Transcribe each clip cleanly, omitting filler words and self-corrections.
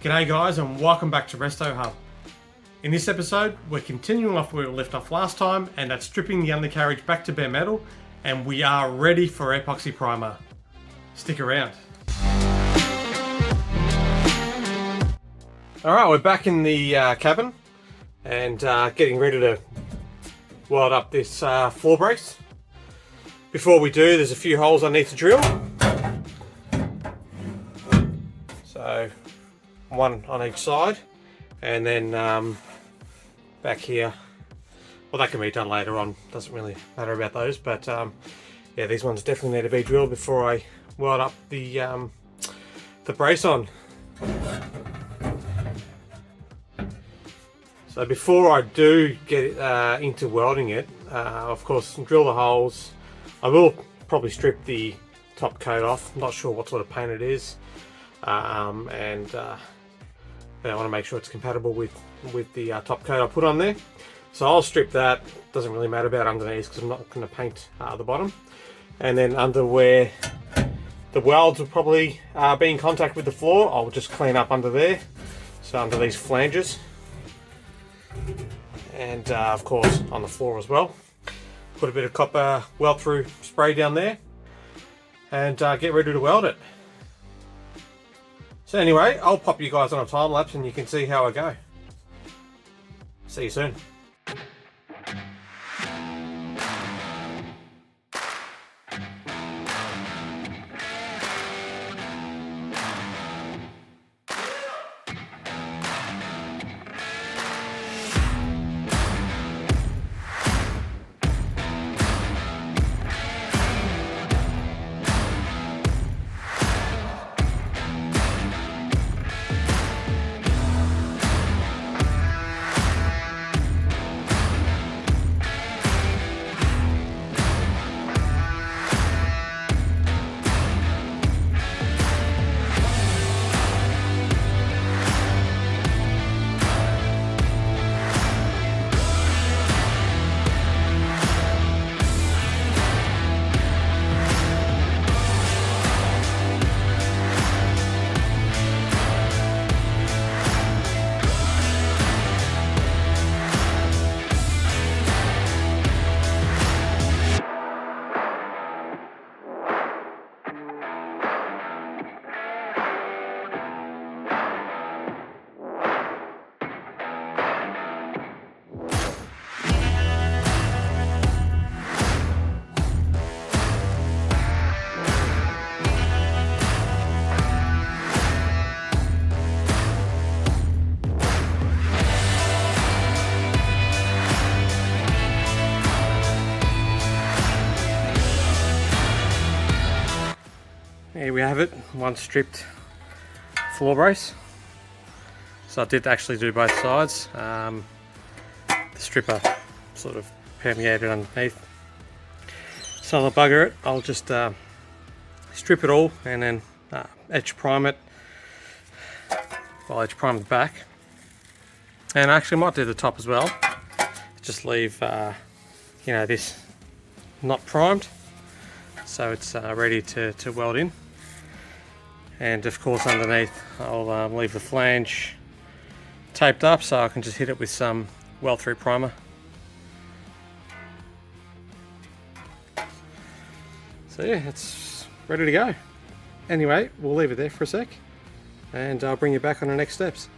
G'day guys and welcome back to RestoHub. In this episode we're continuing off where we left off last time, and that's stripping the undercarriage back to bare metal, and we are ready for epoxy primer. Stick around. Alright, we're back in the cabin and getting ready to weld up this floor brace. Before we do, there's a few holes I need to drill. So one on each side, and then back here, well, that can be done later on, doesn't really matter about those, but yeah, these ones definitely need to be drilled before I weld up the brace on. So before I do get into welding it, of course, drill the holes. I will probably strip the top coat off. I'm not sure what sort of paint it is, and I want to make sure it's compatible with the top coat I put on there. So I'll strip that. Doesn't really matter about underneath because I'm not going to paint the bottom. And then under where the welds will probably be in contact with the floor, I'll just clean up under there. So under these flanges, and of course on the floor as well. Put a bit of copper weld through spray down there, and get ready to weld it. So anyway, I'll pop you guys on a time lapse and you can see how I go. See you soon. Here we have it, one stripped floor brace. So I did actually do both sides. The stripper sort of permeated underneath. So I'll bugger it. I'll just strip it all and then etch prime it. I'll etch prime the back. And I actually might do the top as well. Just leave you know, this not primed, so it's ready to weld in. And of course underneath I'll leave the flange taped up so I can just hit it with some weld through primer. So yeah, it's ready to go. Anyway, we'll leave it there for a sec and I'll bring you back on the next steps.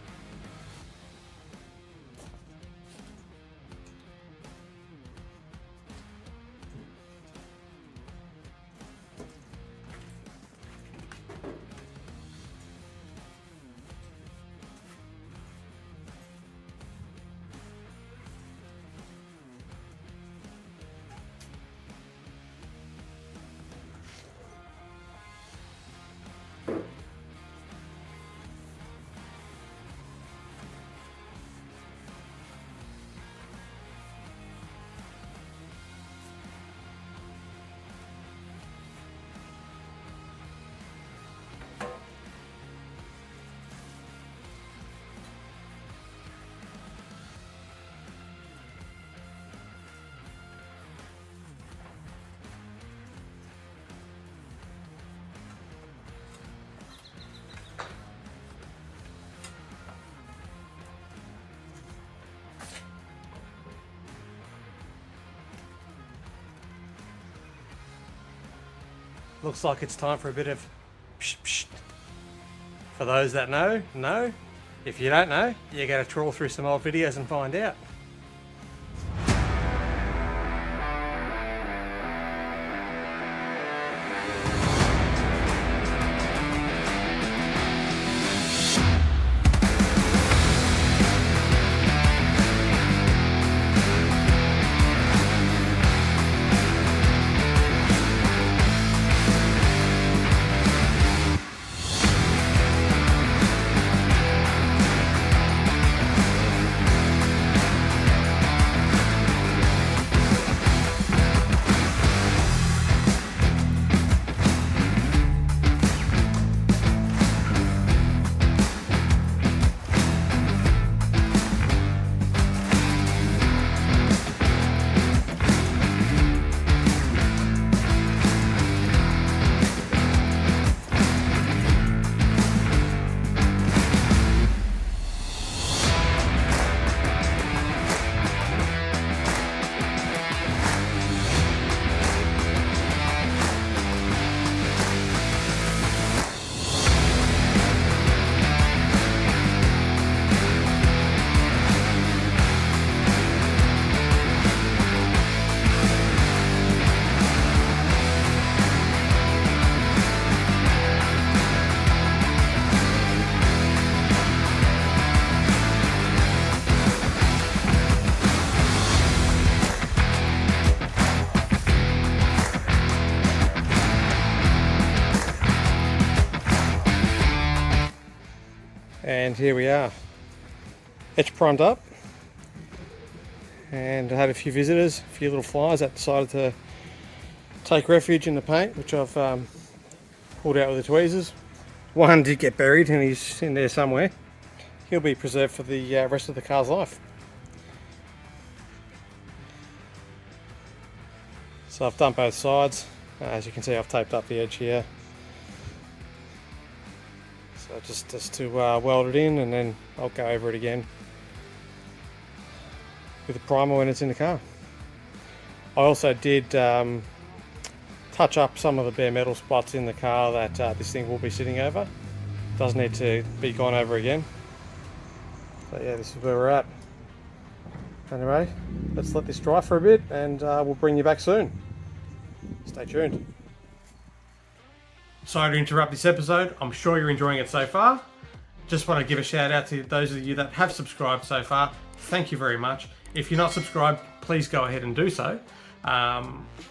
looks like it's time for a bit of psh psh. For those that know. If you don't know, you gotta trawl through some old videos and find out. And here we are, Etch primed up, and I had a few visitors, a few little flies that decided to take refuge in the paint, which I've pulled out with the tweezers. One did get buried and he's in there somewhere. He'll be preserved for the rest of the car's life. So I've done both sides. As you can see, I've taped up the edge here. So just to weld it in, and then I'll go over it again with the primer when it's in the car. I also did touch up some of the bare metal spots in the car that this thing will be sitting over. Does need to be gone over again. So yeah, this is where we're at. Anyway, let's let this dry for a bit, and we'll bring you back soon. Stay tuned. Sorry to interrupt this episode. I'm sure you're enjoying it so far. Just want to give a shout out to those of you that have subscribed so far. Thank you very much. If you're not subscribed, please go ahead and do so.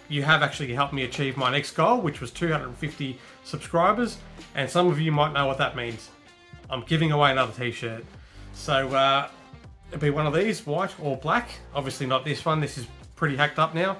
You have actually helped me achieve my next goal, which was 250 subscribers. And some of you might know what that means. I'm giving away another t-shirt. So it'll be one of these, white or black. Obviously not this one. This is pretty hacked up now.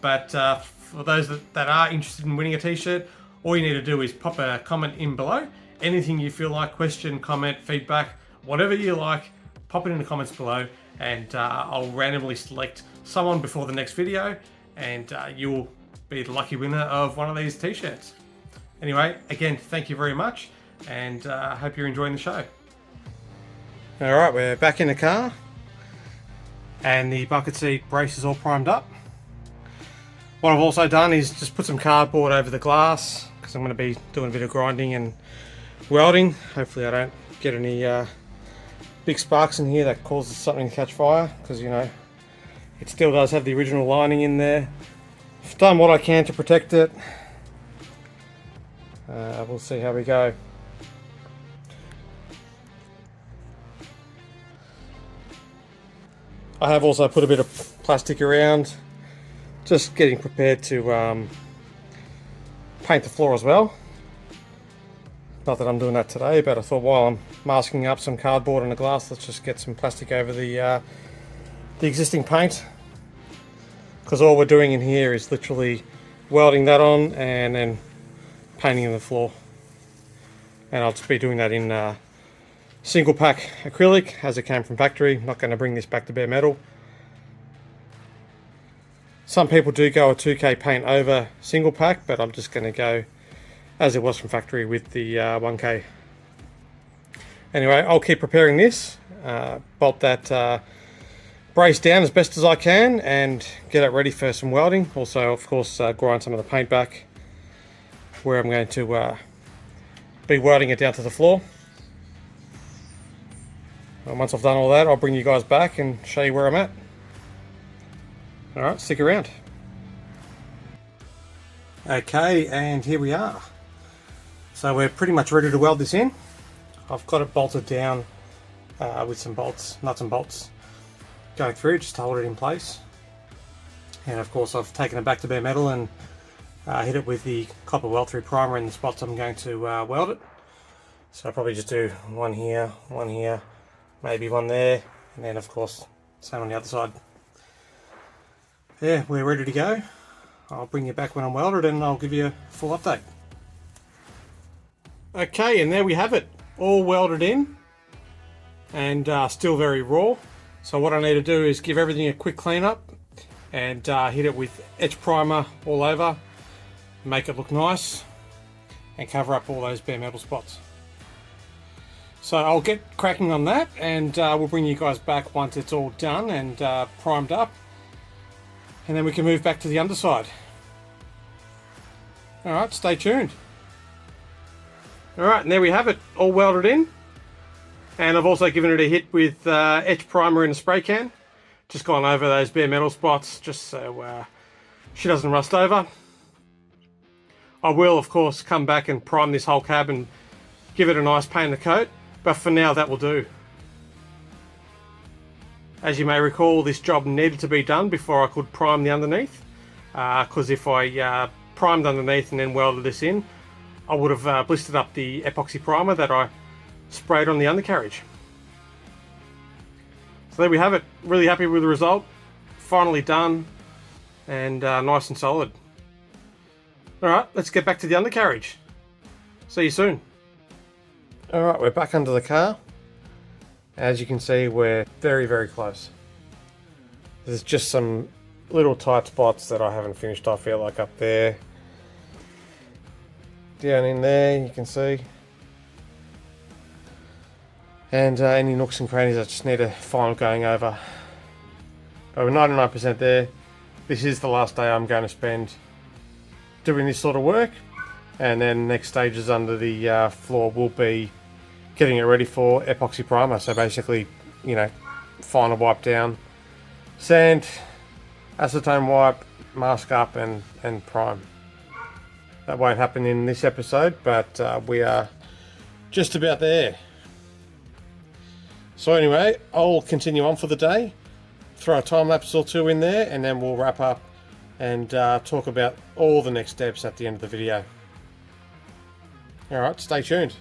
But for those that are interested in winning a t-shirt, all you need to do is pop a comment in below. Anything you feel like, question, comment, feedback, whatever you like, pop it in the comments below, and I'll randomly select someone before the next video, and you'll be the lucky winner of one of these t-shirts. Anyway, again, thank you very much, and I hope you're enjoying the show. Alright, we're back in the car, and the bucket seat brace is all primed up. What I've also done is just put some cardboard over the glass, because I'm going to be doing a bit of grinding and welding. Hopefully I don't get any big sparks in here that causes something to catch fire, because you know it still does have the original lining in there. I've done what I can to protect it. We'll see how we go. I have also put a bit of plastic around, just getting prepared to paint the floor as well. Not that I'm doing that today, but I thought while I'm masking up some cardboard and the glass, let's just get some plastic over the existing paint, because all we're doing in here is literally welding that on and then painting the floor. And I'll just be doing that in single pack acrylic as it came from factory. I'm not going to bring this back to bare metal. Some people do go a 2K paint over single pack, but I'm just going to go as it was from factory with the 1K. Anyway, I'll keep preparing this, bolt that brace down as best as I can, and get it ready for some welding. Also, of course, grind some of the paint back. where I'm going to be welding it down to the floor. And once I've done all that, I'll bring you guys back and show you where I'm at. Alright, stick around. Okay, and here we are. So we're pretty much ready to weld this in. I've got it bolted down with some bolts, nuts and bolts going through just to hold it in place. And of course I've taken it back to bare metal and hit it with the copper weld through primer in the spots I'm going to weld it. So I'll probably just do one here, maybe one there, and then of course same on the other side. Yeah, we're ready to go. I'll bring you back when I'm welded and I'll give you a full update. Okay, and there we have it, all welded in and still very raw. So what I need to do is give everything a quick clean up and hit it with Etch primer all over, make it look nice and cover up all those bare metal spots. So I'll get cracking on that and we'll bring you guys back once it's all done and primed up, and then we can move back to the underside. Alright, stay tuned. Alright, and there we have it, all welded in. And I've also given it a hit with Etch primer in a spray can. Just gone over those bare metal spots just so she doesn't rust over. I will of course come back and prime this whole cab and give it a nice paint and coat, but for now that will do. As you may recall, this job needed to be done before I could prime the underneath, because if I primed underneath and then welded this in, I would have blistered up the epoxy primer that I sprayed on the undercarriage. So there we have it, really happy with the result, finally done and nice and solid. Alright, let's get back to the undercarriage. See you soon. Alright, we're back under the car. As you can see, we're very, very close. There's just some little tight spots that I haven't finished off here, like up there. Down in there, you can see. And any nooks and crannies I just need a final going over. But we're 99% there. This is the last day I'm going to spend doing this sort of work. And then next stages under the floor will be getting it ready for epoxy primer. So basically, you know, final wipe down, sand, acetone wipe, mask up and prime. That won't happen in this episode, but we are just about there. So anyway, I'll continue on for the day, throw a time lapse or two in there, and then we'll wrap up and talk about all the next steps at the end of the video. Alright, stay tuned.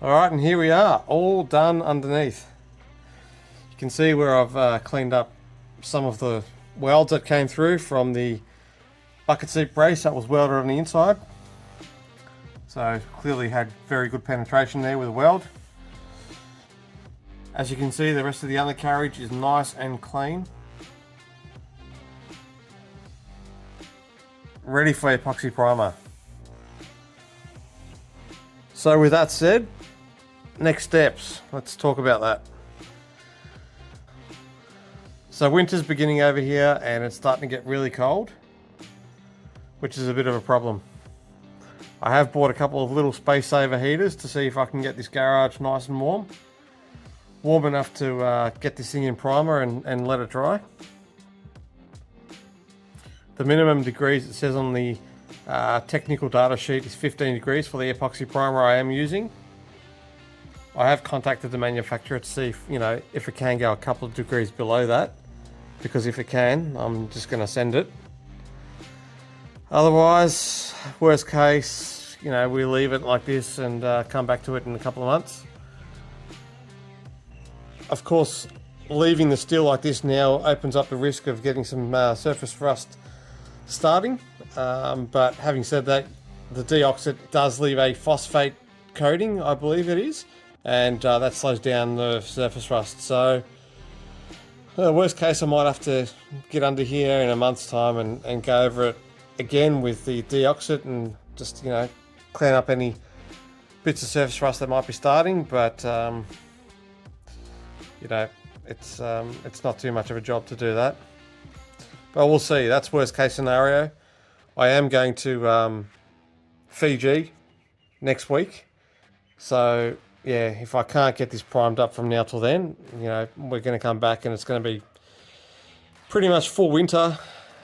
Alright, and here we are, all done underneath. You can see where I've cleaned up some of the welds that came through from the bucket seat brace that was welded on the inside. So clearly had very good penetration there with the weld. As you can see, the rest of the undercarriage is nice and clean. Ready for epoxy primer. So with that said, next steps, let's talk about that. So winter's beginning over here and it's starting to get really cold, which is a bit of a problem. I have bought a couple of little space saver heaters to see if I can get this garage nice and warm. Warm enough to get this thing in primer and let it dry. The minimum degrees it says on the technical data sheet is 15 degrees for the epoxy primer I am using. I have contacted the manufacturer to see if it can go a couple of degrees below that, because if it can, I'm just going to send it. Otherwise, worst case, we leave it like this and come back to it in a couple of months. Of course, leaving the steel like this now opens up the risk of getting some surface rust starting, but having said that, the deoxit does leave a phosphate coating, I believe it is, and that slows down the surface rust. So worst case, I might have to get under here in a month's time and go over it again with the deoxit and just clean up any bits of surface rust that might be starting, but it's not too much of a job to do that. But we'll see. That's worst case scenario. I am going to Fiji next week. So yeah, if I can't get this primed up from now till then, we're going to come back and it's going to be pretty much full winter.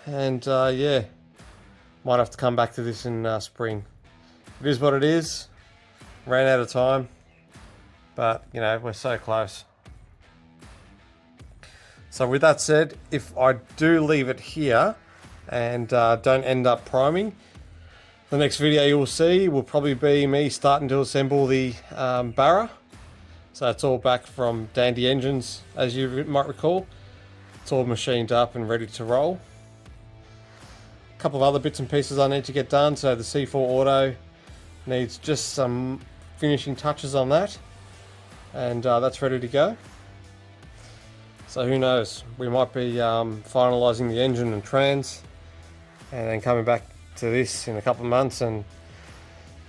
And yeah, might have to come back to this in spring. It is what it is. Ran out of time. But we're so close. So with that said, if I do leave it here and don't end up priming, the next video you'll see will probably be me starting to assemble the Barra. So it's all back from Dandy Engines, as you might recall. It's all machined up and ready to roll. A couple of other bits and pieces I need to get done. So the C4 Auto needs just some finishing touches on that, and that's ready to go. So who knows, we might be finalising the engine and trans and then coming back to this in a couple of months and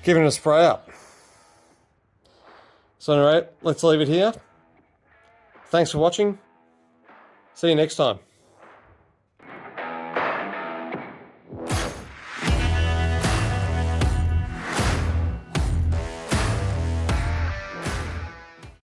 giving it a spray up. So anyway, let's leave it here. Thanks for watching. See you next time.